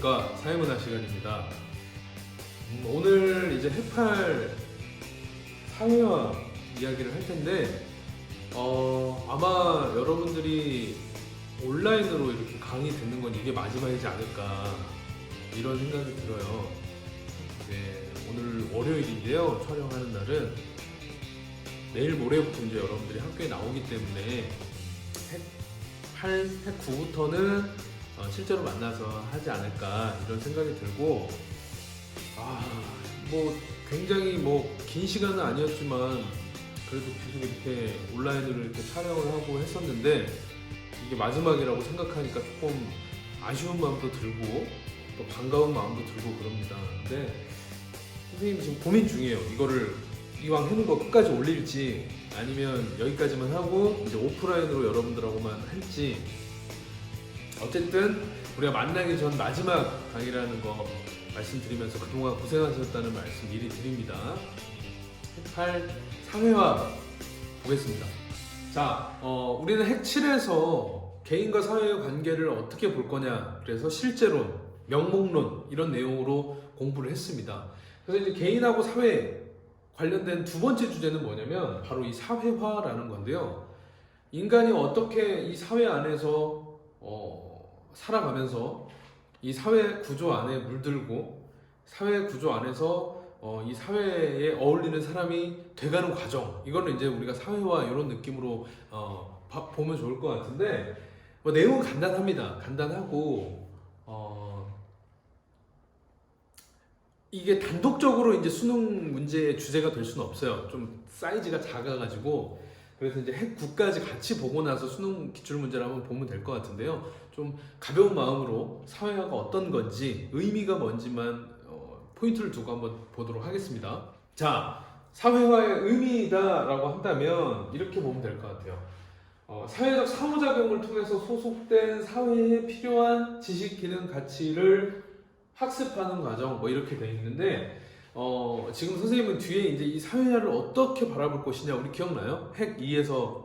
안녕하십니까, 사회문화 시간입니다. 오늘 이제 해팔 사회화 이야기를 할 텐데 아마 여러분들이 온라인으로 이렇게 강의 듣는 건 이게 마지막이지 않을까 이런 생각이 들어요. 네, 오늘 월요일인데요. 촬영하는 날은 내일 모레부터 이제 여러분들이 학교에 나오기 때문에 핵 9부터는 실제로 만나서 하지 않을까 이런 생각이 들고, 뭐 굉장히 긴 시간은 아니었지만 그래도 계속 이렇게 온라인으로 이렇게 촬영을 하고 했었는데 이게 마지막이라고 생각하니까 조금 아쉬운 마음도 들고 또 반가운 마음도 들고 그럽니다. 근데 선생님 지금 고민 중이에요. 이거를 이왕 해놓은 거 끝까지 올릴지 아니면 여기까지만 하고 이제 오프라인으로 여러분들하고만 할지. 어쨌든 우리가 만나기 전 마지막 강의라는 거 말씀드리면서 그동안 고생하셨다는 말씀 미리 드립니다. 핵8 사회화 보겠습니다. 자, 우리는 핵 7에서 개인과 사회의 관계를 어떻게 볼 거냐, 그래서 실제론, 명목론 이런 내용으로 공부를 했습니다. 그래서 이제 개인하고 사회 관련된 두 번째 주제는 뭐냐면 바로 이 사회화라는 건데요. 인간이 어떻게 이 사회 안에서 살아가면서 이 사회 구조 안에 물들고 사회 구조 안에서 이 사회에 어울리는 사람이 돼가는 과정, 이거는 이제 우리가 사회화 이런 느낌으로 보면 좋을 것 같은데, 내용은 간단합니다. 간단하고 이게 단독적으로 이제 수능 문제의 주제가 될 수는 없어요. 좀 사이즈가 작아가지고. 그래서 이제 핵 9까지 같이 보고 나서 수능 기출 문제를 한번 보면 될 것 같은데요. 좀 가벼운 마음으로 사회화가 어떤 건지, 의미가 뭔지만 포인트를 두고 한번 보도록 하겠습니다. 자, 사회화의 의미다라고 한다면 이렇게 보면 될 것 같아요. 사회적 상호작용을 통해서 소속된 사회에 필요한 지식, 기능, 가치를 학습하는 과정, 이렇게 되어 있는데, 지금 선생님은 뒤에 이제 이 사회화를 어떻게 바라볼 것이냐, 우리 기억나요? 핵 2에서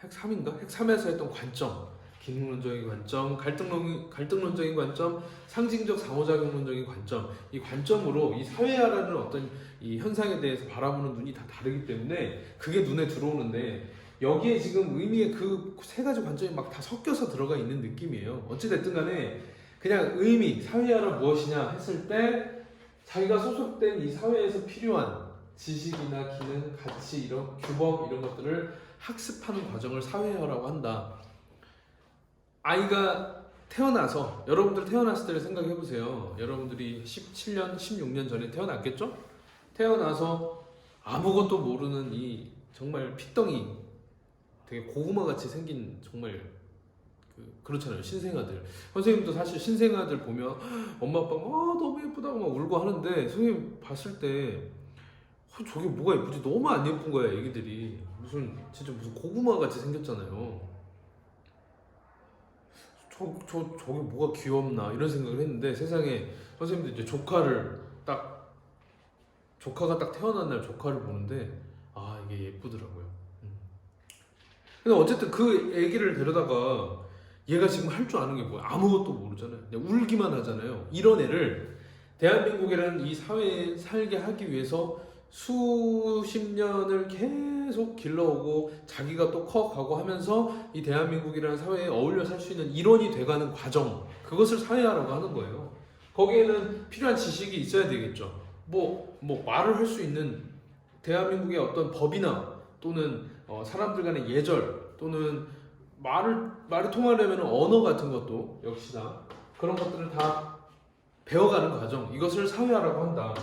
핵 3인가? 핵 3에서 했던 관점, 기능론적인 관점, 갈등론적인 관점, 상징적 상호작용론적인 관점, 이 관점으로 이 사회화라는 어떤 이 현상에 대해서 바라보는 눈이 다 다르기 때문에 그게 눈에 들어오는데, 여기에 지금 의미의 그 세 가지 관점이 막 다 섞여서 들어가 있는 느낌이에요. 어찌됐든 간에 그냥 의미, 사회화란 무엇이냐 했을 때 자기가 소속된 이 사회에서 필요한 지식이나 기능, 가치, 이런 규범 이런 것들을 학습하는 과정을 사회화라고 한다. 아이가 태어나서, 여러분들 태어났을 때를 생각해 보세요. 여러분들이 17년, 16년 전에 태어났겠죠? 태어나서 아무것도 모르는 이 정말 핏덩이, 되게 고구마 같이 생긴 정말 그렇잖아요. 신생아들. 선생님도 사실 신생아들 보면 엄마 아빠가 너무 예쁘다고 막 울고 하는데, 선생님 봤을 때 저게 뭐가 예쁘지? 너무 안 예쁜 거야. 애기들이 진짜 무슨 고구마 같이 생겼잖아요. 저게 뭐가 귀엽나 이런 생각을 했는데, 세상에 선생님도 이제 조카가 딱 태어난 날 조카를 보는데 이게 예쁘더라고요. 근데 어쨌든 그 애기를 데려다가 얘가 지금 할 줄 아는 게 뭐야? 아무것도 모르잖아요. 그냥 울기만 하잖아요. 이런 애를 대한민국이라는 이 사회에 살게 하기 위해서 수십 년을 계속 길러오고 자기가 또 커가고 하면서 이 대한민국이라는 사회에 어울려 살 수 있는 일원이 돼가는 과정, 그것을 사회화라고 하는 거예요. 거기에는 필요한 지식이 있어야 되겠죠. 말을 할 수 있는 대한민국의 어떤 법이나 또는 사람들 간의 예절, 또는 말을 통하려면 언어 같은 것도 역시나 그런 것들을 다 배워가는 과정, 이것을 사회화라고 한다.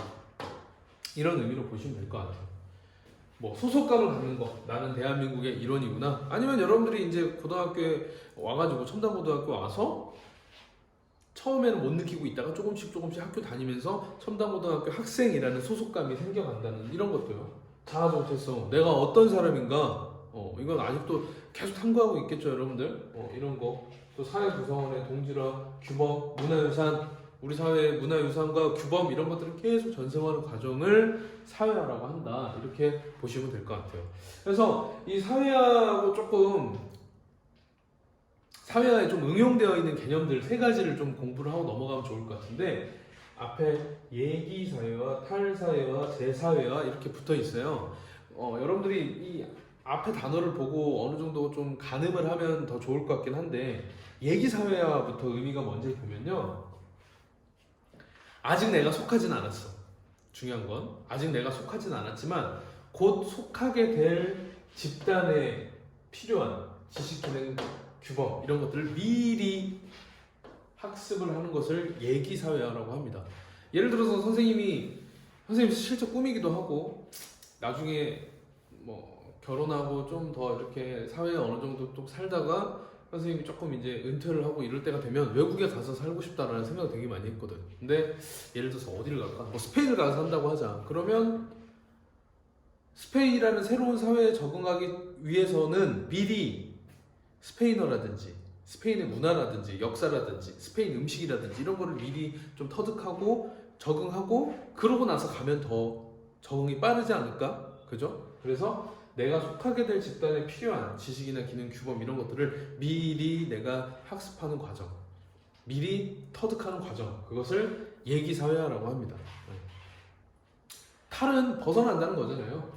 이런 의미로 보시면 될 것 같아요. 소속감을 갖는 거, 나는 대한민국의 일원이구나. 아니면 여러분들이 이제 고등학교에 와가지고, 첨단고등학교 와서 처음에는 못 느끼고 있다가 조금씩 학교 다니면서 첨단고등학교 학생이라는 소속감이 생겨간다는 이런 것도요. 자아정체성, 내가 어떤 사람인가, 이건 아직도 계속 탐구하고 있겠죠, 여러분들. 이런 거. 또 사회 구성원의 동질화, 규범, 문화유산, 우리 사회의 문화유산과 규범 이런 것들을 계속 전승하는 과정을 사회화라고 한다. 이렇게 보시면 될 것 같아요. 그래서 이 사회화하고 조금 사회화에 좀 응용되어 있는 개념들 세 가지를 좀 공부를 하고 넘어가면 좋을 것 같은데, 앞에 예기사회와 탈사회와 제사회와 이렇게 붙어 있어요. 여러분들이 이 앞에 단어를 보고 어느 정도 좀 가늠을 하면 더 좋을 것 같긴 한데, 예기사회화부터 의미가 뭔지 보면요, 아직 내가 속하진 않았어. 중요한 건 아직 내가 속하진 않았지만 곧 속하게 될 집단에 필요한 지식, 기능, 규범 이런 것들을 미리 학습을 하는 것을 예기사회화라고 합니다. 예를 들어서 선생님 실제 꿈이기도 하고, 나중에 뭐 결혼하고 좀 더 이렇게 사회에 어느 정도 또 살다가 선생님이 조금 이제 은퇴를 하고 이럴 때가 되면 외국에 가서 살고 싶다라는 생각을 되게 많이 했거든. 근데 예를 들어서 어디를 갈까? 뭐 스페인을 가서 산다고 하자. 그러면 스페인이라는 새로운 사회에 적응하기 위해서는 미리 스페인어라든지 스페인의 문화라든지 역사라든지 스페인 음식이라든지 이런 거를 미리 좀 터득하고 적응하고, 그러고 나서 가면 더 적응이 빠르지 않을까? 그죠? 그래서 내가 속하게 될 집단에 필요한 지식이나 기능, 규범 이런 것들을 미리 내가 학습하는 과정, 미리 터득하는 과정, 그것을 예기사회화라고 합니다. 탈은 벗어난다는 거잖아요.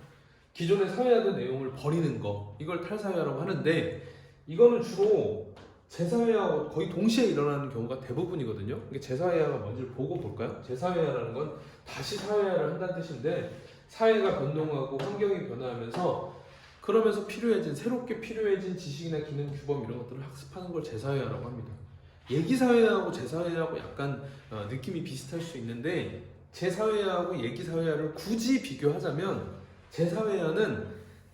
기존의 사회화된 내용을 버리는 거, 이걸 탈사회화라고 하는데, 이거는 주로 제사회화와 거의 동시에 일어나는 경우가 대부분이거든요. 이게 제사회화가 뭔지를 보고 볼까요? 제사회화라는 건 다시 사회화를 한다는 뜻인데, 사회가 변동하고 환경이 변화하면서 그러면서 새롭게 필요해진 지식이나 기능, 규범 이런 것들을 학습하는 걸 제사회화라고 합니다. 예기사회화하고 제사회화하고 약간 느낌이 비슷할 수 있는데, 제사회화하고 예기사회화를 굳이 비교하자면 제사회화는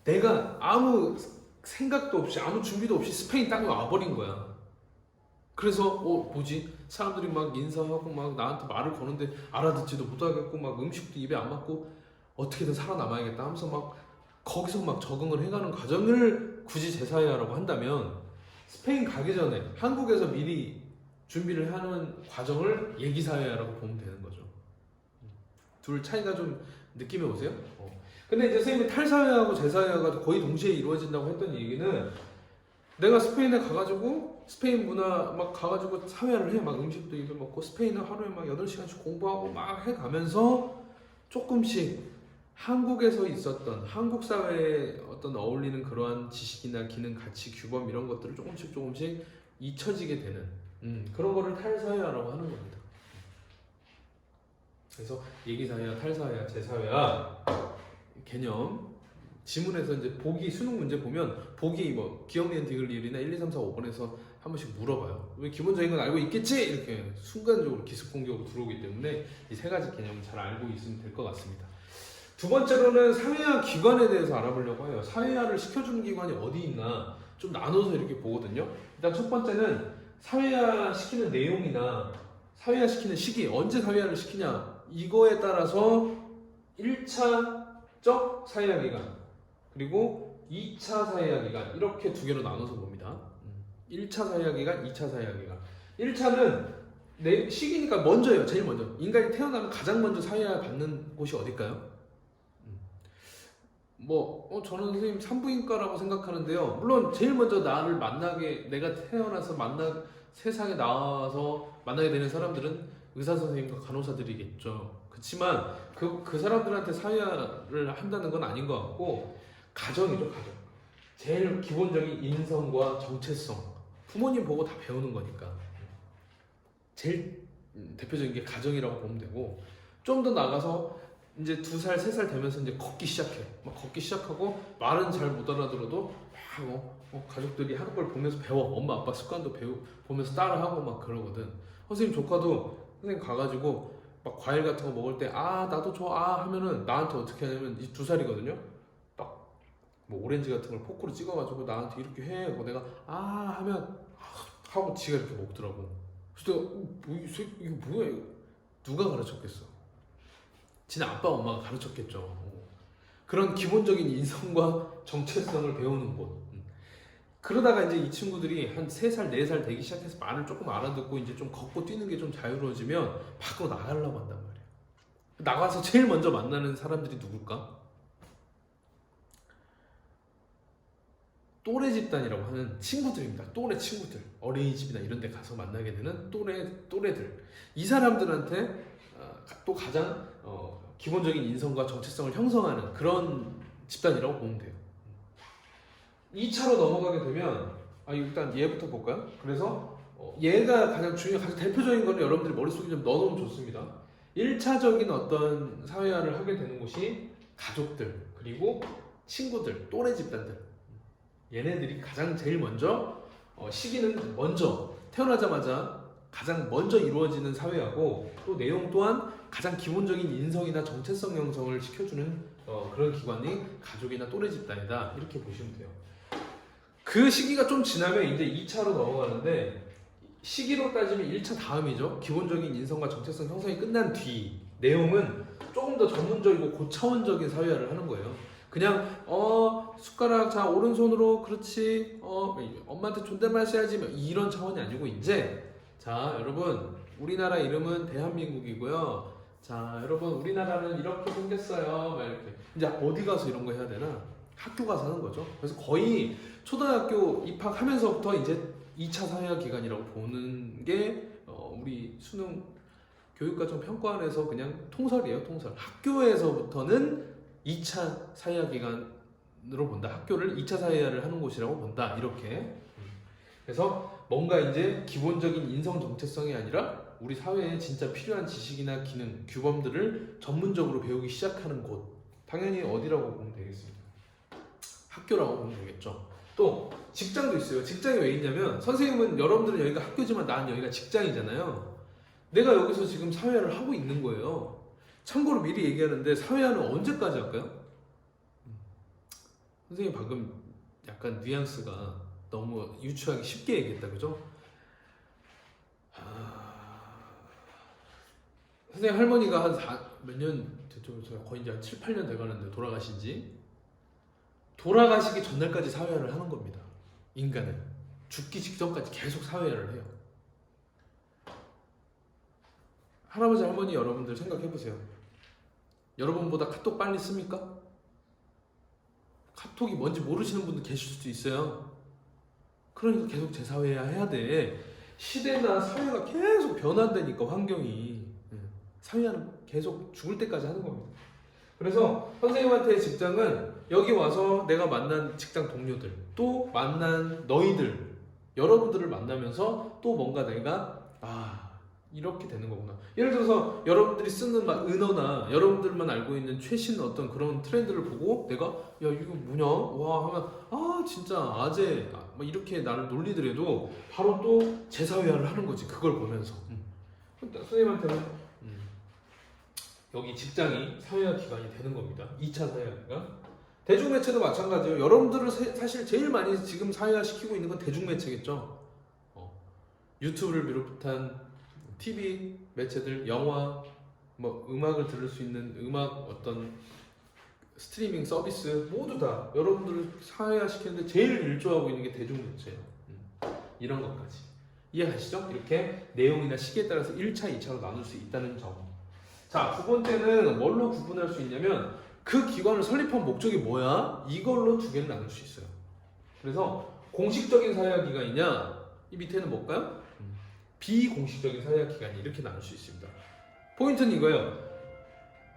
내가 아무 생각도 없이 아무 준비도 없이 스페인 땅에 와버린 거야. 그래서 뭐지? 사람들이 막 인사하고 막 나한테 말을 거는데 알아듣지도 못하겠고, 막 음식도 입에 안 맞고 어떻게든 살아남아야겠다 하면서 막 거기서 막 적응을 해가는 과정을 굳이 제사회화라고 한다면, 스페인 가기 전에 한국에서 미리 준비를 하는 과정을 예기사회화라고 보면 되는 거죠. 둘 차이가 좀 느낌이 오세요? 근데 이제 선생님이 탈사회하고 제사회가 거의 동시에 이루어진다고 했던 얘기는, 내가 스페인에 가가지고 스페인 문화 막 가가지고 사회를 해. 막 음식도 입에 먹고 스페인어 하루에 막 8시간씩 공부하고 막 해가면서 조금씩 한국에서 있었던 한국 사회에 어떤 어울리는 그러한 지식이나 기능, 가치, 규범 이런 것들을 조금씩 잊혀지게 되는 그런 거를 탈사회화라고 하는 겁니다. 그래서 예기사회화, 탈사회화, 제사회화 개념 지문에서 이제 보기 수능 문제 보면 보기 뭐 기억니은 디귿리을이나 1, 2, 3, 4, 5번에서 한 번씩 물어봐요. 왜 기본적인 건 알고 있겠지? 이렇게 순간적으로 기습 공격으로 들어오기 때문에 이 세 가지 개념을 잘 알고 있으면 될 것 같습니다. 두 번째로는 사회화 기관에 대해서 알아보려고 해요. 사회화를 시켜주는 기관이 어디 있나 좀 나눠서 이렇게 보거든요. 일단 첫 번째는 사회화 시키는 내용이나 사회화 시키는 시기, 언제 사회화를 시키냐 이거에 따라서 1차적 사회화 기간 그리고 2차 사회화 기간 이렇게 두 개로 나눠서 봅니다. 1차 사회화 기간, 2차 사회화 기간. 1차는 내 시기니까 먼저예요. 제일 먼저. 인간이 태어나면 가장 먼저 사회화 받는 곳이 어딜까요? 저는 선생님 산부인과라고 생각하는데요. 물론 제일 먼저 나를 만나게, 내가 태어나서 세상에 나와서 만나게 되는 사람들은 의사 선생님과 간호사들이겠죠. 그렇지만 그 사람들한테 사회화를 한다는 건 아닌 것 같고, 가정이죠, 가정. 제일 기본적인 인성과 정체성. 부모님 보고 다 배우는 거니까. 제일 대표적인 게 가정이라고 보면 되고, 좀 더 나가서 이제 2살, 3살 되면서 이제 걷기 시작해. 막 걷기 시작하고 말은 잘 못 알아들어도 막 가족들이 하는 걸 보면서 배워. 엄마 아빠 습관도 보면서 따라하고 막 그러거든. 선생님 조카도 선생님 가가지고 막 과일 같은 거 먹을 때 나도 줘 하면은 나한테 어떻게 하냐면, 이 2살이거든요. 딱 뭐 오렌지 같은 걸 포크로 찍어가지고 나한테 이렇게 해. 내가 하면 하고 지가 이렇게 먹더라고. 그래서 내가 이거 뭐야 이거. 누가 가르쳤겠어? 지네 아빠 엄마가 가르쳤겠죠. 그런 기본적인 인성과 정체성을 배우는 곳. 그러다가 이제 이 친구들이 한 3살, 4살 되기 시작해서 말을 조금 알아듣고 이제 좀 걷고 뛰는 게 좀 자유로워지면 밖으로 나가려고 한단 말이에요. 나가서 제일 먼저 만나는 사람들이 누굴까? 또래 집단이라고 하는 친구들입니다. 또래 친구들, 어린이집이나 이런 데 가서 만나게 되는 또래들. 이 사람들한테 또 가장 기본적인 인성과 정체성을 형성하는 그런 집단이라고 보면 돼요. 2차로 넘어가게 되면 일단 얘부터 볼까요? 그래서 얘가 가장 대표적인 거는 여러분들이 머릿속에 좀 넣어놓으면 좋습니다. 1차적인 어떤 사회화를 하게 되는 곳이 가족들, 그리고 친구들, 또래 집단들. 얘네들이 가장 제일 먼저 시기는 먼저 태어나자마자 가장 먼저 이루어지는 사회하고, 또 내용 또한 가장 기본적인 인성이나 정체성 형성을 시켜주는 그런 기관이 가족이나 또래 집단이다, 이렇게 보시면 돼요. 그 시기가 좀 지나면 이제 2차로 넘어가는데, 시기로 따지면 1차 다음이죠. 기본적인 인성과 정체성 형성이 끝난 뒤 내용은 조금 더 전문적이고 고차원적인 사회화를 하는 거예요. 그냥 숟가락 자 오른손으로 그렇지, 엄마한테 존댓말 써야지, 이런 차원이 아니고, 이제 자 여러분, 우리나라 이름은 대한민국이고요. 자 여러분, 우리나라는 이렇게 생겼어요. 막 이렇게. 이제 어디 가서 이런 거 해야 되나? 학교 가서 하는 거죠. 그래서 거의 초등학교 입학하면서부터 이제 2차 사회화 기간이라고 보는 게 우리 수능 교육과정 평가원에서 그냥 통설이에요. 통설. 학교에서부터는 2차 사회화 기간으로 본다. 학교를 2차 사회화를 하는 곳이라고 본다. 이렇게. 그래서 뭔가 이제 기본적인 인성 정체성이 아니라 우리 사회에 진짜 필요한 지식이나 기능, 규범들을 전문적으로 배우기 시작하는 곳. 당연히 어디라고 보면 되겠습니다. 학교라고 보면 되겠죠. 또 직장도 있어요. 직장이 왜 있냐면, 선생님은 여러분들은 여기가 학교지만 나는 여기가 직장이잖아요. 내가 여기서 지금 사회화를 하고 있는 거예요. 참고로 미리 얘기하는데, 사회화는 언제까지 할까요? 선생님 방금 약간 뉘앙스가 너무 유추하기 쉽게 얘기했다, 그죠? 선생님 할머니가 한 몇 년 됐죠? 거의 이제 한 7, 8년 돼가는데 돌아가시기 전날까지 사회화를 하는 겁니다. 인간은 죽기 직전까지 계속 사회화를 해요. 할아버지 할머니 여러분들 생각해 보세요. 여러분보다 카톡 빨리 씁니까? 카톡이 뭔지 모르시는 분들 계실 수도 있어요. 그러니까 계속 재사회화 해야 돼. 시대나 사회가 계속 변한다니까, 환경이. 사회화는 계속 죽을 때까지 하는 겁니다. 그래서 선생님한테의 직장은 여기 와서 내가 만난 직장 동료들, 또 만난 너희들, 여러분들을 만나면서 또 뭔가 내가 이렇게 되는 거구나. 예를 들어서 여러분들이 쓰는 막 은어나 여러분들만 알고 있는 최신 어떤 그런 트렌드를 보고 내가 야 이거 뭐냐 와 하면 진짜 아재 막 이렇게 나를 놀리더라도 바로 또 재사회화를 하는 거지, 그걸 보면서. 선생님한테는 여기 직장이 사회화 기관이 되는 겁니다. 2차 사회화 기관. 대중매체도 마찬가지예요. 여러분들을 사실 제일 많이 지금 사회화 시키고 있는 건 대중매체겠죠. 유튜브를 비롯한 TV 매체들, 영화, 음악을 들을 수 있는 음악 어떤 스트리밍 서비스 모두 다 여러분들을 사회화 시키는데 제일 일조하고 있는 게 대중매체예요. 이런 것까지 이해하시죠? 이렇게 내용이나 시기에 따라서 1차, 2차로 나눌 수 있다는 점. 자, 두 번째는 뭘로 구분할 수 있냐면, 그 기관을 설립한 목적이 뭐야? 이걸로 두 개를 나눌 수 있어요. 그래서 공식적인 사회화 기관이냐, 이 밑에는 뭘까요? 비공식적인 사회화 기관이, 이렇게 나눌 수 있습니다. 포인트는 이거예요.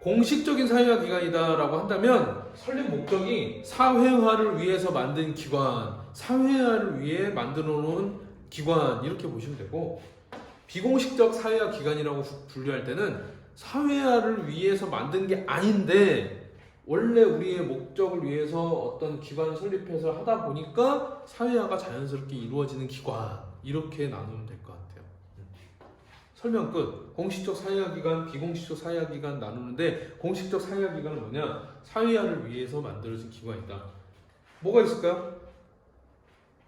공식적인 사회화 기관이다라고 한다면 설립 목적이 사회화를 위해서 만든 기관, 사회화를 위해 만들어 놓은 기관, 이렇게 보시면 되고, 비공식적 사회화 기관이라고 분류할 때는 사회화를 위해서 만든 게 아닌데 원래 우리의 목적을 위해서 어떤 기관을 설립해서 하다 보니까 사회화가 자연스럽게 이루어지는 기관, 이렇게 나누면 될 것 같아요. 설명 끝. 공식적 사회화 기관, 비공식적 사회화 기관 나누는데, 공식적 사회화 기관은 뭐냐? 사회화를 위해서 만들어진 기관이다. 뭐가 있을까요?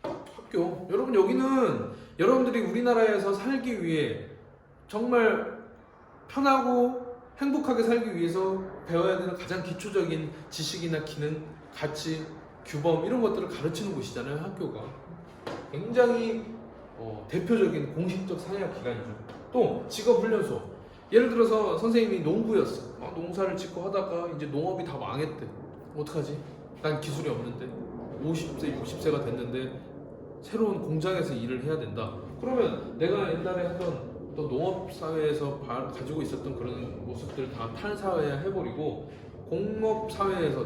학교. 여러분, 여기는 여러분들이 우리나라에서 살기 위해 정말 편하고 행복하게 살기 위해서 배워야 되는 가장 기초적인 지식이나 기능, 가치, 규범, 이런 것들을 가르치는 곳이잖아요, 학교가. 굉장히 대표적인 공식적 사회화 기관이죠. 또 직업훈련소. 예를 들어서 선생님이 농부였어. 농사를 짓고 하다가 이제 농업이 다 망했대. 어떡하지? 난 기술이 없는데. 50세, 60세가 됐는데 새로운 공장에서 일을 해야 된다. 그러면 내가 옛날에 하던 또 농업 사회에서 가지고 있었던 그런 모습들 다 탈사회 해버리고 공업 사회에서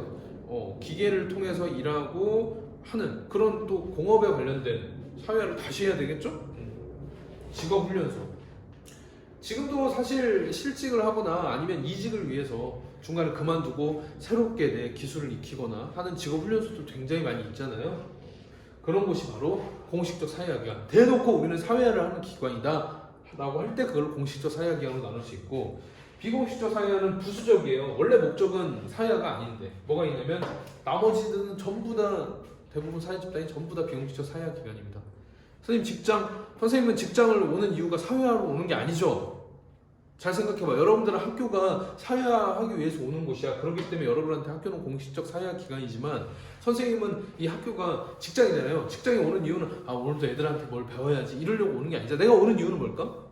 기계를 통해서 일하고 하는 그런 또 공업에 관련된 사회를 다시 해야 되겠죠? 직업훈련소. 지금도 사실 실직을 하거나 아니면 이직을 위해서 중간에 그만두고 새롭게 내 기술을 익히거나 하는 직업훈련소도 굉장히 많이 있잖아요. 그런 곳이 바로 공식적 사회화기관. 대놓고 우리는 사회화를 하는 기관이다 라고 할 때 그걸 공식적 사회화기관으로 나눌 수 있고, 비공식적 사회화는 부수적이에요. 원래 목적은 사회화가 아닌데 뭐가 있냐면 나머지는 전부 다 대부분 사회 집단이 전부 다 비공식적 사회화기관입니다. 선생님은 직장을 오는 이유가 사회화로 오는 게 아니죠. 잘 생각해봐. 여러분들은 학교가 사회화하기 위해서 오는 곳이야. 그렇기 때문에 여러분한테 학교는 공식적 사회화 기관이지만 선생님은 이 학교가 직장이잖아요. 직장에 오는 이유는 오늘도 애들한테 뭘 배워야지 이러려고 오는 게 아니잖아. 내가 오는 이유는 뭘까?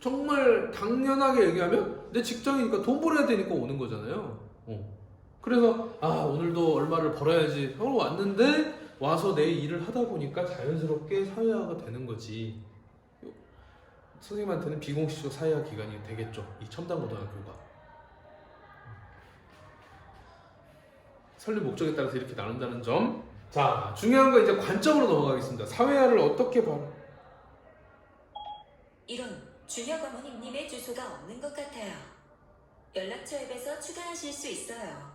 정말 당연하게 얘기하면 내 직장이니까 돈 벌어야 되니까 오는 거잖아요. 그래서 오늘도 얼마를 벌어야지 하고 왔는데 와서 내 일을 하다 보니까 자연스럽게 사회화가 되는 거지. 선생님한테는 비공식적 사회화 기관이 되겠죠. 이 첨단고등학교가. 설립 목적에 따라서 이렇게 나눈다는 점. 자, 중요한 거 이제 관점으로 넘어가겠습니다. 사회화를 어떻게 봐? 이런 준혁 어머님님의 주소가 없는 것 같아요. 연락처 앱에서 추가하실 수 있어요.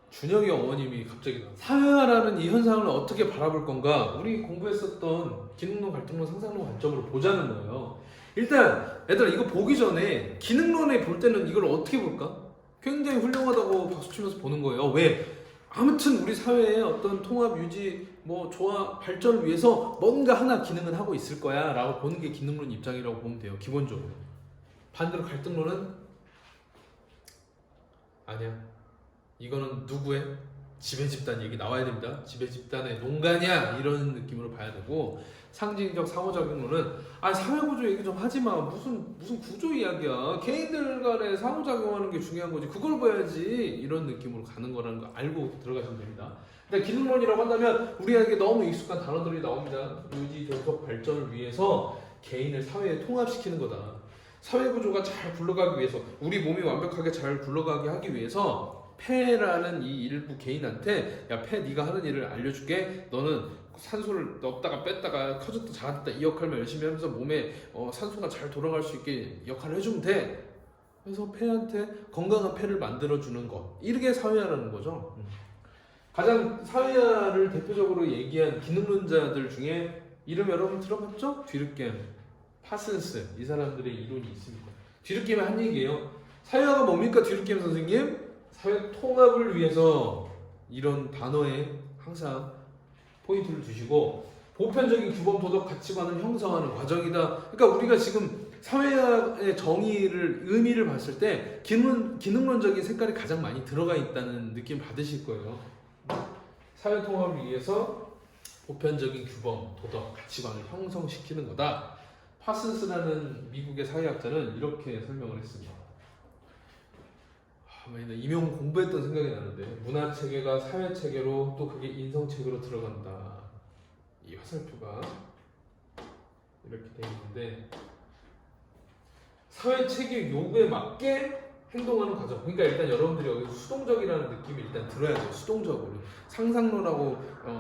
준혁이 어머님이 갑자기 사회화라는 이 현상을 어떻게 바라볼 건가? 우리 공부했었던 기능론, 갈등론, 상상론 관점으로 보자는 거예요. 일단 얘들아 이거 보기 전에 기능론에 볼 때는 이걸 어떻게 볼까? 굉장히 훌륭하다고 박수치면서 보는 거예요. 왜? 아무튼 우리 사회의 어떤 통합, 유지, 조화, 발전을 위해서 뭔가 하나 기능은 하고 있을 거야 라고 보는 게 기능론 입장이라고 보면 돼요. 기본적으로. 반대로 갈등론은 아니야. 이거는 누구의? 지배집단 얘기 나와야 됩니다. 지배집단의 농간이야 이런 느낌으로 봐야 되고, 상징적 상호작용론은 사회구조 얘기 좀 하지마. 무슨 구조 이야기야. 개인들 간에 상호작용하는 게 중요한 거지. 그걸 봐야지. 이런 느낌으로 가는 거라는 거 알고 들어가시면 됩니다. 일단 기능론이라고 한다면 우리에게 너무 익숙한 단어들이 나옵니다. 유지, 존속, 발전을 위해서 개인을 사회에 통합시키는 거다. 사회구조가 잘 굴러가기 위해서, 우리 몸이 완벽하게 잘 굴러가게 하기 위해서 폐라는 이 일부 개인한테 야, 폐 네가 하는 일을 알려줄게. 너는 산소를 넣었다가 뺐다가 커졌다 작았다 이 역할만 열심히 하면서 몸에 산소가 잘 돌아갈 수 있게 역할을 해주면 돼. 그래서 폐한테 건강한 폐를 만들어주는 것, 이게 사회화라는 거죠. 가장 사회화를 대표적으로 얘기한 기능론자들 중에 이름 여러분 들어봤죠? 뒤르겜, 파슨스, 이 사람들의 이론이 있습니다. 뒤르겜이 한 얘기예요. 사회화가 뭡니까 뒤르겜 선생님? 사회 통합을 위해서 이런 단어에 항상 포인트를 두시고, 보편적인 규범, 도덕, 가치관을 형성하는 과정이다. 그러니까 우리가 지금 사회의 정의를, 의미를 봤을 때 기능론적인 색깔이 가장 많이 들어가 있다는 느낌 받으실 거예요. 사회 통합을 위해서 보편적인 규범, 도덕, 가치관을 형성시키는 거다. 파슨스라는 미국의 사회학자는 이렇게 설명을 했습니다. 이명 공부했던 생각이 나는데, 문화체계가 사회체계로 또 그게 인성체계로 들어간다. 이 화살표가 이렇게 되어 있는데, 사회체계 요구에 맞게 행동하는 과정. 그러니까 일단 여러분들이 여기서 수동적이라는 느낌을 일단 들어야 돼요. 수동적으로. 상상론하고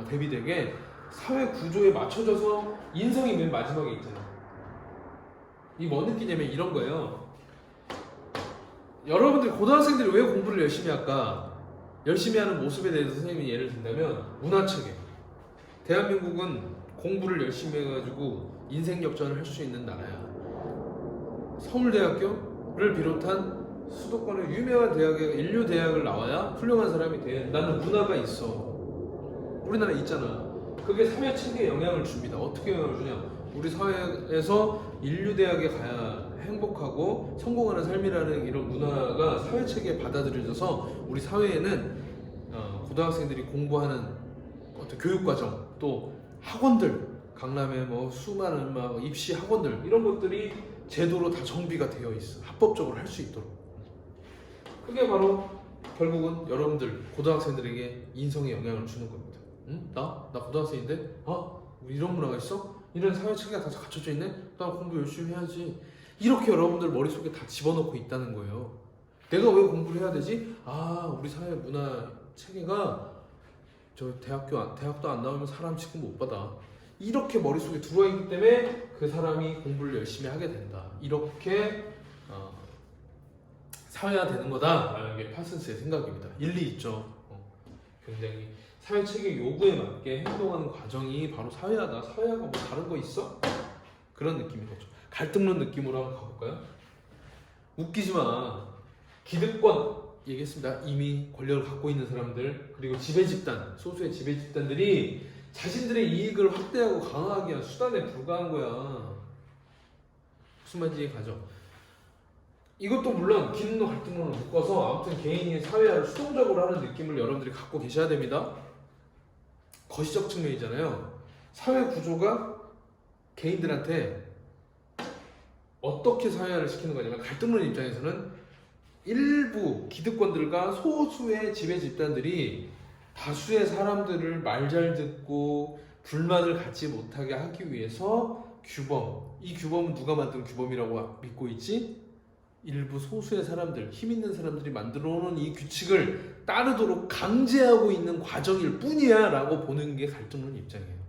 대비되게 사회 구조에 맞춰져서 인성이 맨 마지막에 있잖아요. 이 뭔 느끼냐면 이런 거예요. 여러분들 고등학생들이 왜 공부를 열심히 할까? 열심히 하는 모습에 대해서 선생님이 예를 든다면 문화체계. 대한민국은 공부를 열심히 해가지고 인생 역전을 할 수 있는 나라야. 서울대학교를 비롯한 수도권의 유명한 대학에 인류 대학을 나와야 훌륭한 사람이 된다는 문화가 있어. 우리나라에 있잖아. 그게 사회체계에 영향을 줍니다. 어떻게 영향을 주냐? 우리 사회에서 인류 대학에 가야 행복하고 성공하는 삶이라는 이런 문화가 사회체계에 받아들여져서 우리 사회에는 고등학생들이 공부하는 어떤 교육과정, 또 학원들, 강남에 수많은 입시 학원들, 이런 것들이 제도로 다 정비가 되어 있어. 합법적으로 할 수 있도록. 그게 바로 결국은 여러분들 고등학생들에게 인성에 영향을 주는 겁니다. 응? 나 고등학생인데? 우리 이런 문화가 있어? 이런 사회 체계가 다 갖춰져 있네? 나 공부 열심히 해야지. 이렇게 여러분들 머릿속에 다 집어넣고 있다는 거예요. 내가 왜 공부를 해야 되지? 우리 사회 문화 체계가 저 대학도 안 나오면 사람 취급 못 받아. 이렇게 머릿속에 들어와 있기 때문에 그 사람이 공부를 열심히 하게 된다. 이렇게 사회화 되는 거다라는 게 파슨스의 생각입니다. 일리 있죠. 굉장히 사회 체계 요구에 맞게 행동하는 과정이 바로 사회화다. 사회화가 뭐 다른 거 있어? 그런 느낌인 거죠. 갈등론 느낌으로 한번 가볼까요? 웃기지 마. 기득권 얘기했습니다. 이미 권력을 갖고 있는 사람들, 그리고 지배 집단, 소수의 지배 집단들이 자신들의 이익을 확대하고 강화하기 위한 수단에 불과한 거야. 무슨 말인지 이해가죠? 이것도 물론 기능론 갈등론을 묶어서 아무튼 개인이 사회화를 수동적으로 하는 느낌을 여러분들이 갖고 계셔야 됩니다. 거시적 측면이잖아요. 사회 구조가 개인들한테 어떻게 사회화를 시키는 거냐면, 갈등론 입장에서는 일부 기득권들과 소수의 지배 집단들이 다수의 사람들을 말 잘 듣고 불만을 갖지 못하게 하기 위해서 규범, 이 규범은 누가 만든 규범이라고 믿고 있지? 일부 소수의 사람들, 힘 있는 사람들이 만들어 놓은 이 규칙을 따르도록 강제하고 있는 과정일 뿐이야 라고 보는 게 갈등론 입장이에요.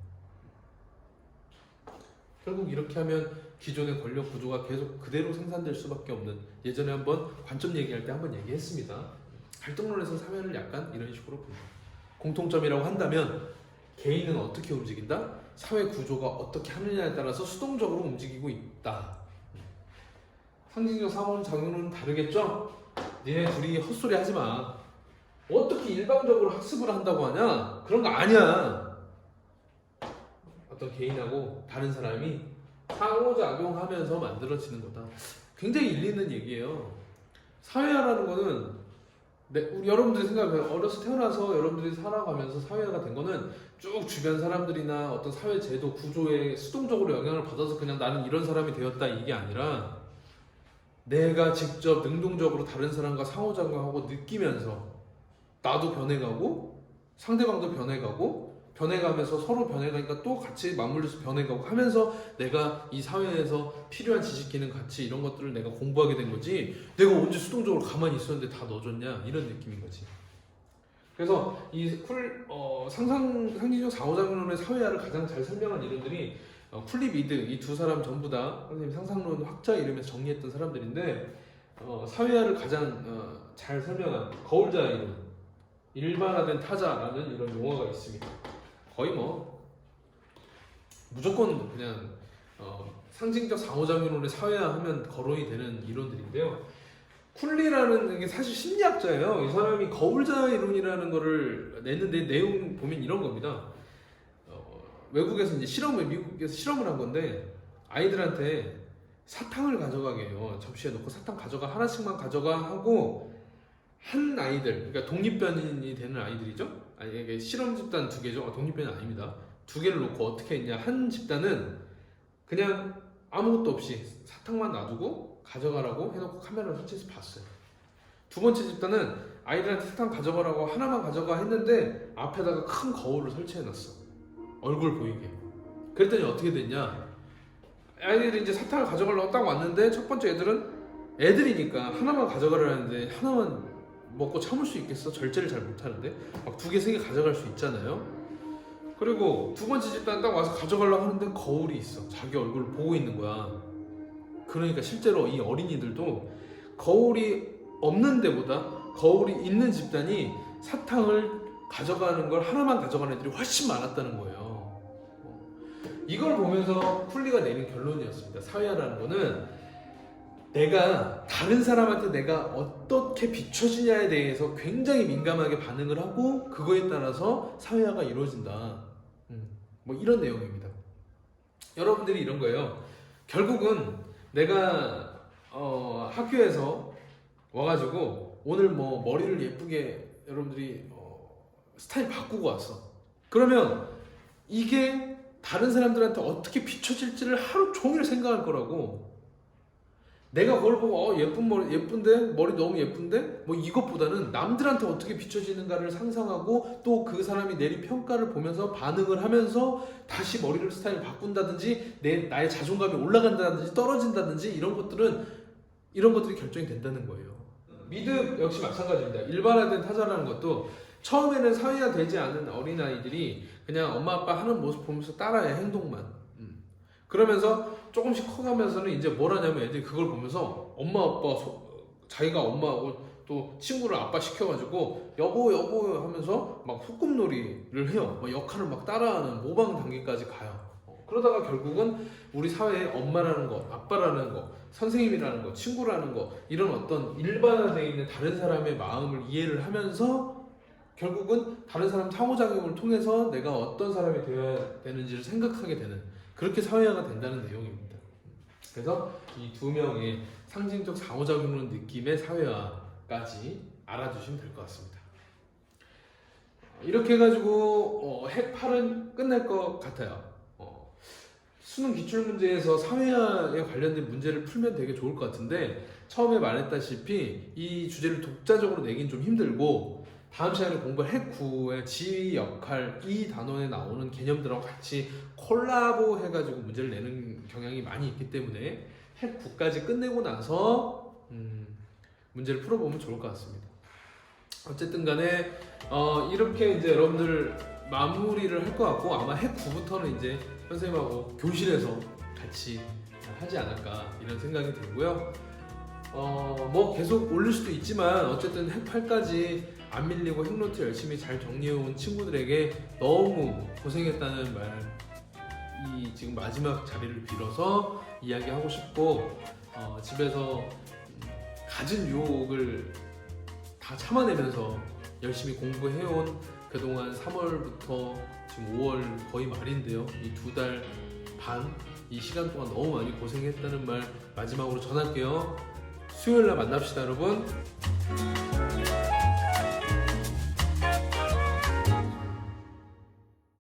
결국 이렇게 하면 기존의 권력 구조가 계속 그대로 생산될 수밖에 없는, 예전에 한번 관점 얘기할 때 한번 얘기했습니다. 갈등론에서 사회를 약간 이런 식으로 봅니다. 공통점이라고 한다면 개인은 어떻게 움직인다? 사회 구조가 어떻게 하느냐에 따라서 수동적으로 움직이고 있다. 상징적 상호작용은 다르겠죠? 니네 둘이 헛소리 하지 마. 어떻게 일방적으로 학습을 한다고 하냐? 그런 거 아니야. 어떤 개인하고 다른 사람이 상호작용하면서 만들어지는 거다. 굉장히 일리 있는 얘기예요. 사회화라는 거는 우리 여러분들이 생각해요. 어려서 태어나서 여러분들이 살아가면서 사회화가 된 거는 쭉 주변 사람들이나 어떤 사회 제도 구조에 수동적으로 영향을 받아서 그냥 나는 이런 사람이 되었다, 이게 아니라 내가 직접 능동적으로 다른 사람과 상호작용하고 느끼면서 나도 변해가고 상대방도 변해가면서 서로 변해가니까 또 같이 맞물려서 변해가고 하면서 내가 이 사회에서 필요한 지식, 기능, 가치 이런 것들을 내가 공부하게 된 거지, 내가 언제 수동적으로 가만히 있었는데 다 넣어줬냐, 이런 느낌인 거지. 그래서 이 상징적 상호작용론의 사회화를 가장 잘 설명한 이름들이 쿨리 미드, 이 두 사람 전부 다 선생님 상상론 학자 이름에서 정리했던 사람들인데, 사회화를 가장 잘 설명한 거울자 이론, 일반화된 타자라는 이런 용어가 있습니다. 거의 무조건 그냥 상징적 상호작용론의 사회화하면 거론이 되는 이론들인데요. 쿨리라는 게 사실 심리학자예요. 이 사람이 거울자 이론이라는 거를 냈는데 내용 보면 이런 겁니다. 외국에서 이제 미국에서 실험을 한 건데, 아이들한테 사탕을 가져가게 해요. 접시에 넣고 사탕 가져가, 하나씩만 가져가 하고, 한 아이들, 그러니까 독립변인이 되는 아이들이죠. 아니, 이게 실험 집단 2개죠. 독립변인 아닙니다. 2개를 놓고 어떻게 했냐? 한 집단은 그냥 아무것도 없이 사탕만 놔두고 가져가라고 해놓고 카메라를 설치해서 봤어요. 두 번째 집단은 아이들한테 사탕 가져가라고 하나만 가져가 했는데 앞에다가 큰 거울을 설치해놨어. 얼굴 보이게. 그랬더니 어떻게 됐냐? 아이들이 이제 사탕을 가져가려고 딱 왔는데, 첫 번째 애들이니까 하나만 가져가려는데 하나만 먹고 참을 수 있겠어? 절제를 잘 못하는데 막 2개, 3개 가져갈 수 있잖아요. 그리고 두 번째 집단 딱 와서 가져가려고 하는데 거울이 있어. 자기 얼굴을 보고 있는 거야. 그러니까 실제로 이 어린이들도 거울이 없는 데보다 거울이 있는 집단이 사탕을 가져가는 걸, 하나만 가져가는 애들이 훨씬 많았다는 거예요. 이걸 보면서 쿨리가 내린 결론이었습니다. 사회화라는 거는 내가 다른 사람한테 내가 어떻게 비춰지냐에 대해서 굉장히 민감하게 반응을 하고 그거에 따라서 사회화가 이루어진다. 뭐 이런 내용입니다. 여러분들이 이런 거예요. 결국은 내가 학교에서 와가지고 오늘 뭐 머리를 예쁘게 여러분들이 스타일 바꾸고 왔어. 그러면 이게 다른 사람들한테 어떻게 비춰질지를 하루 종일 생각할 거라고. 내가 그걸 보고 예쁜 머리 예쁜데 머리 너무 예쁜데 뭐 이것보다는 남들한테 어떻게 비춰지는가를 상상하고 또 그 사람이 내린 평가를 보면서 반응을 하면서 다시 머리를 스타일을 바꾼다든지 나의 자존감이 올라간다든지 떨어진다든지 이런 것들이 결정이 된다는 거예요. 미드 역시 마찬가지입니다. 일반화된 타자라는 것도 처음에는 사회화되지 않은 어린아이들이 그냥 엄마 아빠 하는 모습 보면서 따라해, 행동만. 그러면서 조금씩 커가면서는 이제 뭘 하냐면 애들이 그걸 보면서 엄마 아빠 자기가 엄마하고 또 친구를 아빠 시켜가지고 여보 하면서 막 소꿉놀이를 해요. 막 역할을 막 따라하는 모방 단계까지 가요. 그러다가 결국은 우리 사회에 엄마라는 거, 아빠라는 거, 선생님이라는 거, 친구라는 거 이런 어떤 일반화되어 있는 다른 사람의 마음을 이해를 하면서 결국은 다른 사람 상호작용을 통해서 내가 어떤 사람이 되어야 되는지를 생각하게 되는 그렇게 사회화가 된다는 내용입니다. 그래서 이 두 명의 상징적 상호작용을 느낌의 사회화까지 알아두시면 될 것 같습니다. 이렇게 해가지고 핵 8은 끝날 것 같아요. 수능 기출문제에서 사회화에 관련된 문제를 풀면 되게 좋을 것 같은데 처음에 말했다시피 이 주제를 독자적으로 내긴 좀 힘들고 다음 시간에 공부할 핵 9의 지위, 역할, 이 단원에 나오는 개념들하고 같이 콜라보 해가지고 문제를 내는 경향이 많이 있기 때문에 핵 9까지 끝내고 나서 문제를 풀어보면 좋을 것 같습니다. 어쨌든 간에 이렇게 이제 여러분들 마무리를 할 것 같고 아마 핵 9부터는 이제 선생님하고 교실에서 같이 하지 않을까 이런 생각이 들고요. 뭐 계속 올릴 수도 있지만 어쨌든 핵 8까지 안 밀리고 핵노트 열심히 잘 정리해온 친구들에게 너무 고생했다는 말 이 지금 마지막 자리를 빌어서 이야기하고 싶고 집에서 갖은 유혹을 다 참아내면서 열심히 공부해온 그동안 3월부터 지금 5월 거의 말인데요. 이 2달 반 이 시간 동안 너무 많이 고생했다는 말 마지막으로 전할게요. 수요일날 만납시다 여러분.